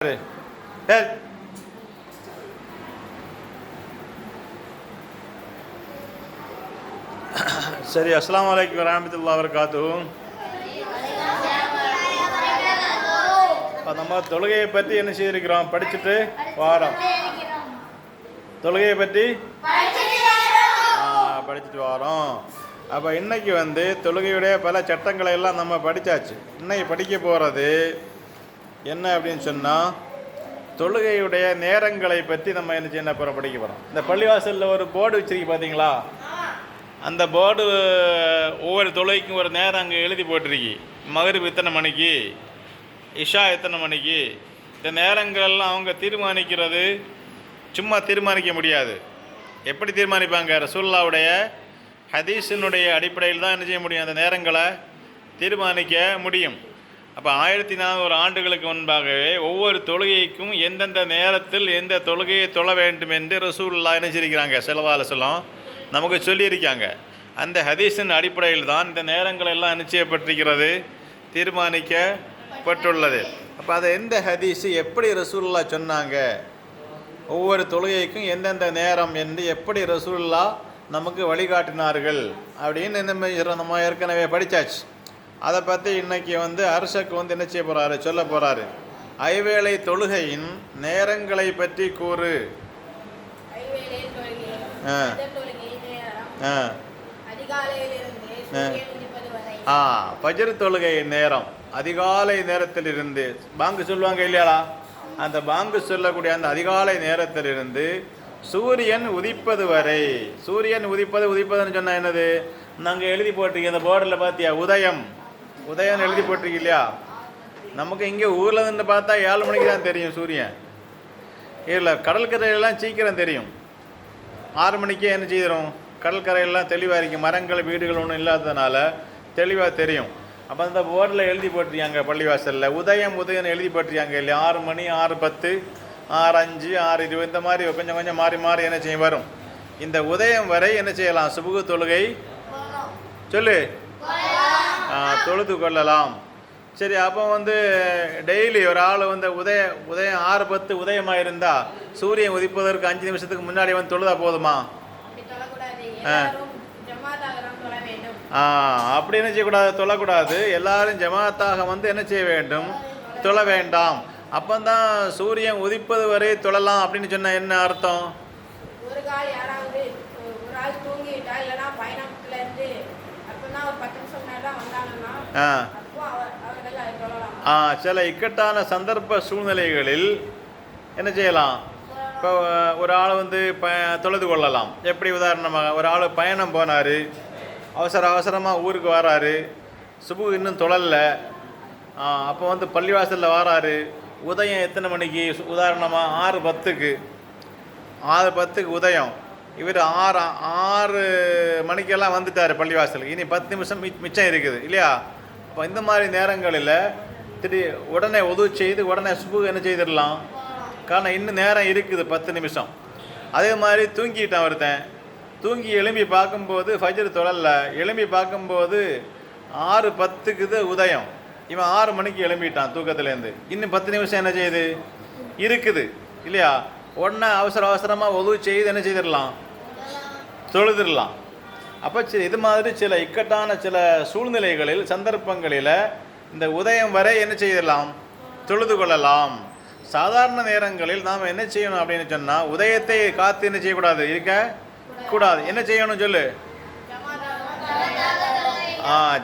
சரி, அஸ்ஸலாமு அலைக்கும் வரஹ்மத்துல்லாஹி வபரகாத்துஹு. நம்ம தொழுகையை பற்றி என்ன செய்திருக்கிறோம், படிச்சுட்டு வாரோம். தொழுகையை பற்றி படிச்சுட்டு வாரோம். அப்போ இன்னைக்கு தொழுகையுடைய பல சட்டங்களை எல்லாம் நம்ம படித்தாச்சு. இன்னைக்கு படிக்க போகிறது என்ன அப்படின்னு சொன்னால், தொழுகையுடைய நேரங்களை பற்றி நம்ம என்ன செய்ய போகிறோம், படிக்க போகிறோம். இந்த பள்ளிவாசலில் ஒரு போர்டு வச்சிருக்கு பார்த்தீங்களா, அந்த போர்டு ஒவ்வொரு தொழுகைக்கும் ஒரு நேரம் அங்கே எழுதி போட்டிருக்கு. மகரிப் இத்தனை மணிக்கு, இஷா எத்தனை மணிக்கு. இந்த நேரங்கள்லாம் அவங்க தீர்மானிக்கிறது சும்மா தீர்மானிக்க முடியாது. எப்படி தீர்மானிப்பாங்க? ரசூலுல்லாஹ்வுடைய ஹதீஸினுடைய அடிப்படையில் தான் என்ன செய்ய முடியும், அந்த நேரங்களை தீர்மானிக்க முடியும். அப்போ 1400 ஆண்டுகளுக்கு முன்பாகவே ஒவ்வொரு தொழுகைக்கும் எந்தெந்த நேரத்தில் எந்த தொழுகையை தொழ வேண்டும் என்று ரசூலுல்லாஹ் என்ன செய்கிறாங்க, ஸல்லல்லாஹு அலைஹி வஸல்லம் நமக்கு சொல்லியிருக்காங்க. அந்த ஹதீஸின் அடிப்படையில் தான் இந்த நேரங்கள் எல்லாம் நிச்சயப்பட்டிருக்கிறது, தீர்மானிக்கப்பட்டுள்ளது. அப்போ அதை எந்த ஹதீஸு எப்படி ரசூலுல்லாஹ் சொன்னாங்க, ஒவ்வொரு தொழுகைக்கும் எந்தெந்த நேரம் என்று எப்படி ரசூலுல்லாஹ் நமக்கு வழிகாட்டினார்கள் அப்படின்னு நம்ம ஏற்கனவே படித்தாச்சு. அதை பற்றி இன்றைக்கி அரசக்கு என்ன செய்ய போகிறாரு, சொல்ல போகிறாரு. ஐவேளை தொழுகையின் நேரங்களை பற்றி கூறு. ஃபஜ்ர் தொழுகை நேரம் அதிகாலை நேரத்திலிருந்து, பாங்கு சொல்லுவாங்க இல்லையாடா, அந்த பாங்கு சொல்லக்கூடிய அந்த அதிகாலை நேரத்திலிருந்து சூரியன் உதிப்பது வரை. சூரியன் உதிப்பதுன்னு சொன்னால் என்னது, நாங்கள் எழுதி போட்டிருக்கீங்க அந்த போர்டில் பார்த்தியா, உதயம் எழுதி போட்டிருக்கு இல்லையா. நமக்கு இங்கே ஊரில் இருந்து பார்த்தா 7 மணிக்கு தான் தெரியும் சூரியன். இல்லை, கடற்கரையெல்லாம் சீக்கிரம் தெரியும். 6 மணிக்கே என்ன செய்கிறோம், கடற்கரையெல்லாம் தெளிவாக இருக்கும், மரங்கள் வீடுகள் ஒன்றும் இல்லாததுனால தெளிவாக தெரியும். அப்போ அந்த போர்டில் எழுதி போட்டிருக்காங்க பள்ளிவாசலில் உதயம் எழுதி போட்டிருக்காங்க இல்லையா. 6 மணி, 6:10, 6:05, 6:20 இந்த மாதிரி கொஞ்சம் கொஞ்சம் மாறி என்ன செய்ய வரும். இந்த உதயம் வரை என்ன செய்யலாம், சுபுகு தொழுகை சொல்லு தொழுது கொள்ளலாம். சரி, அப்போ டெய்லி ஒரு ஆள் உதயம் 6:10 உதயமாக இருந்தால் சூரியன் உதிப்பதற்கு 5 நிமிஷத்துக்கு முன்னாடி தொழுதா போதுமா? அப்படி என்ன செய்யக்கூடாது, தொழக்கூடாது. எல்லாரும் ஜமாத்தாக என்ன செய்ய வேண்டும், தொழ வேண்டாம். அப்போ தான் சூரியன் உதிப்பது வரை தொழலாம் அப்படின்னு சொன்னால் என்ன அர்த்தம்? சில இக்கட்டான சந்தர்ப்ப சூழ்நிலைகளில் என்ன செய்யலாம், இப்போ ஒரு ஆள் தொழுது கொள்ளலாம். எப்படி உதாரணமாக, ஒரு ஆள் பயணம் போனார், அவசரமாக ஊருக்கு வராரு, சுபு இன்னும் தொழலை. அப்போ பள்ளிவாசலில் வராரு, உதயம் எத்தனை மணிக்கு, உதாரணமாக 6:10க்கு உதயம். இவர் 6 மணிக்கெல்லாம் வந்துட்டார் பள்ளிவாசலுக்கு. இனி 10 நிமிஷம் மிச்சம் இருக்குது இல்லையா. அப்போ இந்த மாதிரி நேரங்களில் உடனே உதவி செய்து உடனே சுபு என்ன செய்திடலாம், காரணம் இன்னும் நேரம் இருக்குது 10 நிமிஷம். அதே மாதிரி தூங்கிட்டான் ஒருத்தன், தூங்கி எழும்பி பார்க்கும்போது ஃபஜ்ர் தொழலை, எழும்பி பார்க்கும்போது 6:10க்கு உதயம். இவன் 6 மணிக்கு எழும்பிட்டான் தூக்கத்துலேருந்து, இன்னும் 10 நிமிஷம் என்ன செய்யுது இருக்குது இல்லையா. உடனே அவசரமாக உதவி செய்து என்ன செய்திடலாம், தொழுதிடலாம். அப்போ இது மாதிரி சில இக்கட்டான சில சூழ்நிலைகளில் சந்தர்ப்பங்களில் இந்த உதயம் வரை என்ன செய்யலாம், தொழுது கொள்ளலாம். சாதாரண நேரங்களில் நாம் என்ன செய்யணும் அப்படின்னு சொன்னால், உதயத்தை காத்து என்ன செய்யக்கூடாது, இருக்கக்கூடாது. என்ன செய்யணும் சொல்லு,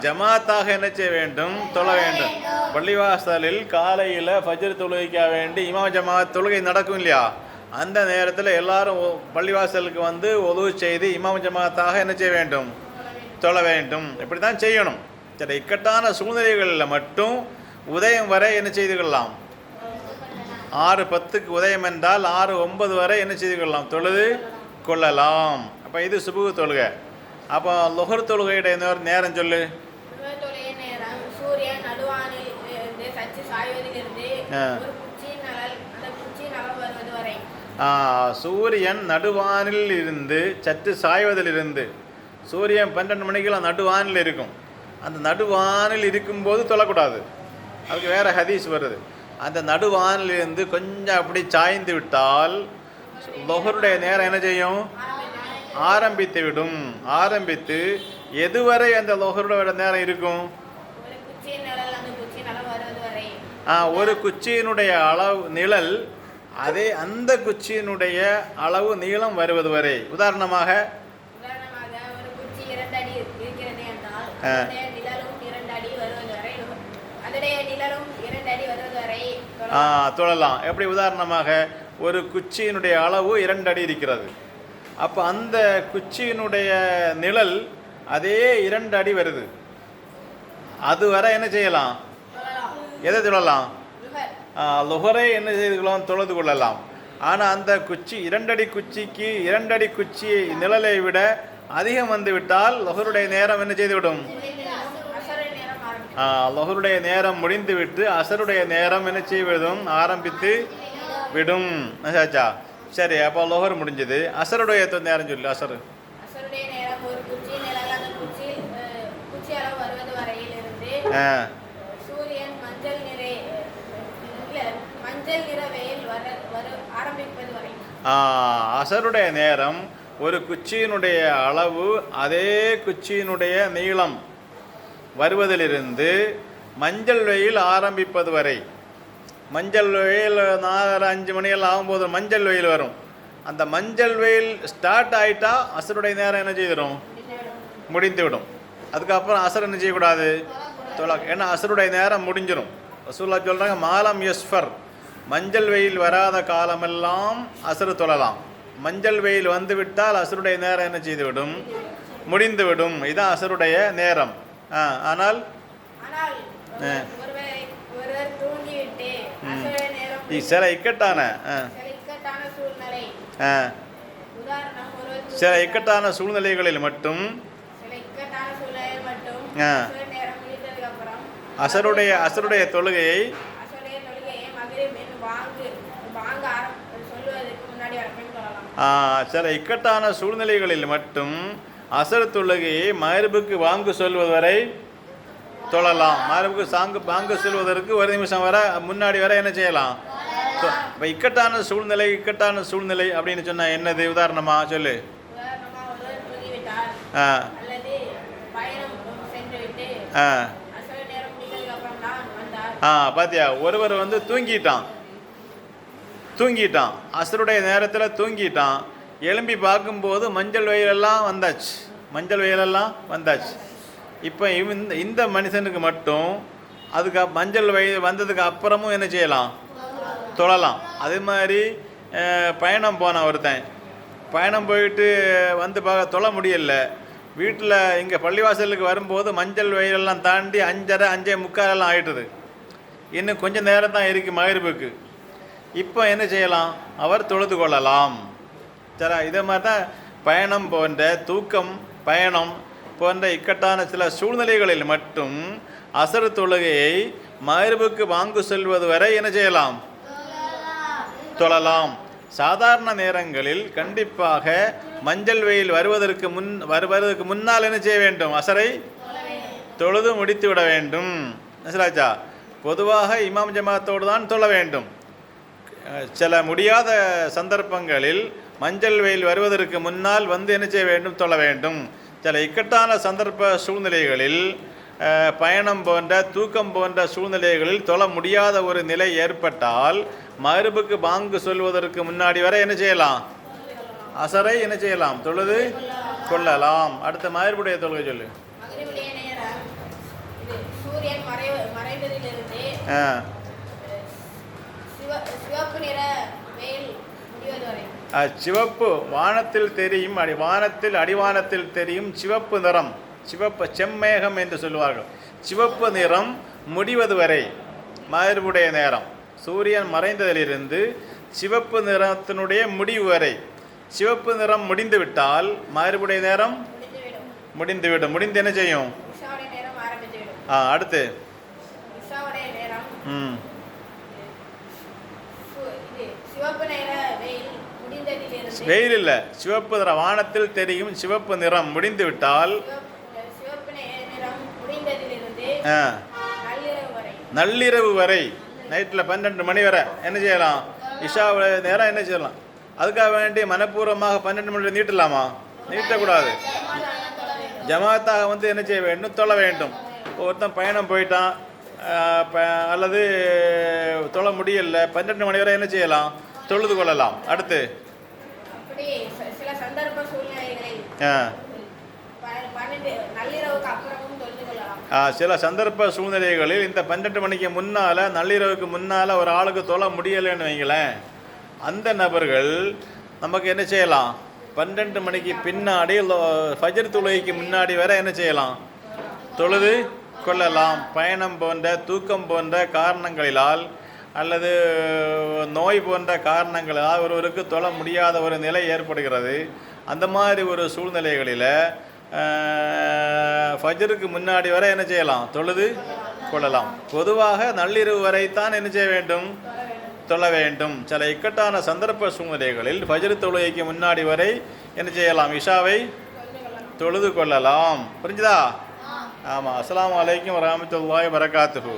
ஜமாத்தாக என்ன செய்ய வேண்டும், தொழ வேண்டும். பள்ளிவாசலில் காலையில் ஃபஜ்ர் தொழுகைக்க வேண்டி இமாம் ஜமாத் தொழுகை நடக்கும் இல்லையா, அந்த நேரத்தில் எல்லாரும் பள்ளிவாசலுக்கு உதவு செய்து இமாம் ஜமாத்தாக என்ன செய்ய வேண்டும், தொழ வேண்டும். இப்படி தான் செய்யணும். சில இக்கட்டான சூழ்நிலைகளில் மட்டும் உதயம் வரை என்ன செய்து கொள்ளலாம். 6:10க்கு உதயம் என்றால் 6:09 வரை என்ன செய்து கொள்ளலாம், தொழுது கொள்ளலாம். அப்போ இது சுபுகு தொழுகை. அப்போ லுஹர் தொழுகையுடைய நேரம் சொல்லு. சூரியன் நடுவானில் இருந்து சற்று சாய்வதிலிருந்து, சூரியன் 12 மணிக்கெல்லாம் நடுவானில் இருக்கும். அந்த நடுவானில் இருக்கும்போது தொழக்கூடாது, அதுக்கு வேறு ஹதீஸ் வருது. அந்த நடுவானிலிருந்து கொஞ்சம் அப்படி சாய்ந்து விட்டால் லொஹருடைய நேரம் என்ன செய்யும்? ஆரம்பித்து விடும். ஆரம்பித்து எதுவரை அந்த லொஹருடைய நேரம் இருக்கும்? ஒரு குச்சியினுடைய அளவு நிழல் அதே அந்த குச்சியினுடைய அளவு நீளம் வருவது வரை. உதாரணமாக தொழலாம். எப்படி? உதாரணமாக ஒரு குச்சியினுடைய அளவு 2 அடி இருக்கிறது. அப்போ அந்த குச்சியினுடைய நிழல் அதே 2 அடி வருது. அது வரை என்ன செய்யலாம்? எதை தொழலாம்? லுஹரை என்ன செய்து கொள்ளலாம்? தொழுது கொள்ளலாம். ஆனால் அந்த குச்சி 2 அடி குச்சிக்கு 2 அடி குச்சி நிழலை விட அதிகம் வந்து விட்டால் லுஹருடைய நேரம் என்ன செய்துவிடும்? லுஹருடைய நேரம் முடிந்துவிட்டு அசருடைய நேரம் என்ன செய்விடும்? ஆரம்பித்து விடும். சாச்சா சரி, அப்போ லுஹர் முடிஞ்சது. அசருடைய நேரம் சொல்லு. அசரு அசருடைய நேரம் ஒரு குச்சியினுடைய அளவு அதே குச்சியினுடைய நீளம் வருவதிலிருந்து மஞ்சள் வெயில் ஆரம்பிப்பது வரை. மஞ்சள் வெயில் 4-5 மணியெல்லாம் ஆகும்போது மஞ்சள் வெயில் வரும். அந்த மஞ்சள் வெயில் ஸ்டார்ட் ஆகிட்டா அசருடைய நேரம் என்ன செய்திடும்? முடிந்துவிடும். அதுக்கப்புறம் அசர் என்ன செய்யக்கூடாது? ஏன்னா அசருடைய நேரம் முடிஞ்சிடும். ரசூலுல்லாஹ் சொல்கிறாங்க, மாலம் யஸ்ஃபர், மஞ்சள் வெயில் வராத காலமெல்லாம் அசரு தொழலாம். மஞ்சள் வெயில் வந்துவிட்டால் அசருடைய நேரம் என்ன செய்துவிடும்? முடிந்துவிடும். இதுதான் அசருடைய நேரம். ஆனால் சில இக்கட்டான சூழ்நிலைகளில் மட்டும் அசருடைய தொழுகையை சில இக்கட்டான சூழ்நிலைகளில் மட்டும் அசர் தொழுகையை மகரிபுக்கு வாங்கு சொல்வது வரை தொழலாம். மகரிபுக்கு வாங்கு சொல்வதற்கு 1 நிமிஷம் வரை முன்னாடி வரை என்ன செய்யலாம்? இப்போ இக்கட்டான சூழ்நிலை அப்படின்னு சொன்னால் என்னது? உதாரணமா சொல்லு. பாத்தியா, ஒருவர் வந்து தூங்கிட்டான் அசருடைய நேரத்தில் தூங்கிட்டான். எழும்பி பார்க்கும்போது மஞ்சள் வெயிலெல்லாம் வந்தாச்சு. இப்போ இந்த மனுஷனுக்கு மட்டும் அதுக்கு மஞ்சள் வெயில் வந்ததுக்கு அப்புறமும் என்ன செய்யலாம்? தொழலாம். அதே மாதிரி பயணம் போனான் ஒருத்தன். பயணம் போயிட்டு வந்து பார்க்க தொழ முடியல. வீட்டில் இங்கே பள்ளிவாசலுக்கு வரும்போது மஞ்சள் வெயிலெல்லாம் தாண்டி 5:30 5:45 ஆகிட்டுது. இன்னும் கொஞ்சம் நேரம் தான் இருக்குது மகரிபுக்கு. இப்போ என்ன செய்யலாம்? அவர் தொழுது கொள்ளலாம். சரி, இதே மாதிரி தான் பயணம் போன்ற பயணம் போன்ற இக்கட்டான சில சூழ்நிலைகளில் மட்டும் அசர் தொழுகையை மகரிபுக்கு வாங்கு செல்வது வரை என்ன செய்யலாம்? தொழலாம். சாதாரண நேரங்களில் கண்டிப்பாக மஞ்சள் வெயில் வருவதற்கு முன்னால் என்ன செய்ய வேண்டும்? அசரை தொழுது முடித்து விட வேண்டும். நசராஜா, பொதுவாக இமாம் ஜமாத்தோடு தான் தொழ வேண்டும். சில முடியாத சந்தர்ப்பங்களில் மஞ்சள் வெயில் வருவதற்கு முன்னால் வந்து என்ன செய்ய வேண்டும்? தொழ வேண்டும். சில இக்கட்டான சூழ்நிலைகளில் பயணம் போன்ற போன்ற சூழ்நிலைகளில் தொழ முடியாத ஒரு நிலை ஏற்பட்டால் மகரிபுக்கு பாங்கு சொல்வதற்கு முன்னாடி வரை என்ன செய்யலாம்? அசரை என்ன செய்யலாம்? தொழுது கொள்ளலாம். அடுத்த மகரிபுடைய தொழுகை சொல்லு. சிவப்பு வானத்தில் தெரியும், அடிவானத்தில் தெரியும் சிவப்பு நிறம், செம்மேகம் என்று சொல்லுவார்கள். சிவப்பு நிறம் முடிவது வரை மகரிபுடைய நேரம். சூரியன் மறைந்ததிலிருந்து சிவப்பு நிறத்தினுடைய முடிவு வரை. சிவப்பு நிறம் முடிந்துவிட்டால் மகரிபுடைய நேரம் முடிந்துவிடும். முடிந்து என்ன செய்யும்? அடுத்து வெயில் இல்லை, சிவப்பு நிறம் வானத்தில் தெரியும் சிவப்பு நிறம் முடிந்துவிட்டால் நள்ளிரவு வரை நைட்டில் 12 மணி வரை என்ன செய்யலாம்? இஷாவுடைய நேரம் என்ன செய்யலாம்? அதுக்காக வேண்டி மனப்பூர்வமாக 12 மணி வரை நீட்டலாமா? நீட்டக்கூடாது. ஜமாத்தாக வந்து என்ன செய்ய வேண்டும்? தொழ வேண்டும். ஒருத்தன் பயணம் போயிட்டான் அல்லது தொழ முடியல, 12 மணி வரை என்ன செய்யலாம்? தொழுது கொள்ளலாம். அடுத்து சில சந்தர்ப்ப சூழ்நிலைகளில் இந்த 12 மணிக்கு முன்னால், நள்ளிரவுக்கு முன்னால் ஒரு ஆளுக்கு தொழ முடியலைன்னு வைங்களேன், அந்த நபர்கள் நமக்கு என்ன செய்யலாம்? 12 மணிக்கு பின்னாடி ஃபஜர் தொழுகைக்கு முன்னாடி வரை என்ன செய்யலாம்? தொழுது கொள்ளலாம். பயணம் போன்ற, தூக்கம் போன்ற காரணங்களிலால் அல்லது நோய் போன்ற காரணங்களால் ஒருவருக்கு தொழ முடியாத ஒரு நிலை ஏற்படுகிறது. அந்த மாதிரி ஒரு சூழ்நிலைகளில் ஃபஜருக்கு முன்னாடி வரை என்ன செய்யலாம்? தொழுது கொள்ளலாம். பொதுவாக நள்ளிரவு வரைத்தான் என்ன செய்ய வேண்டும்? தொழ வேண்டும். சில இக்கட்டான சந்தர்ப்ப சூழ்நிலைகளில் ஃபஜர் தொழுகைக்கு முன்னாடி வரை என்ன செய்யலாம்? இஷாவை தொழுது கொள்ளலாம். புரிஞ்சுதா? ஆமாம். அஸ்ஸலாமு அலைக்கும் வரஹ்மத்துல்லாஹி வபரகாத்துஹு.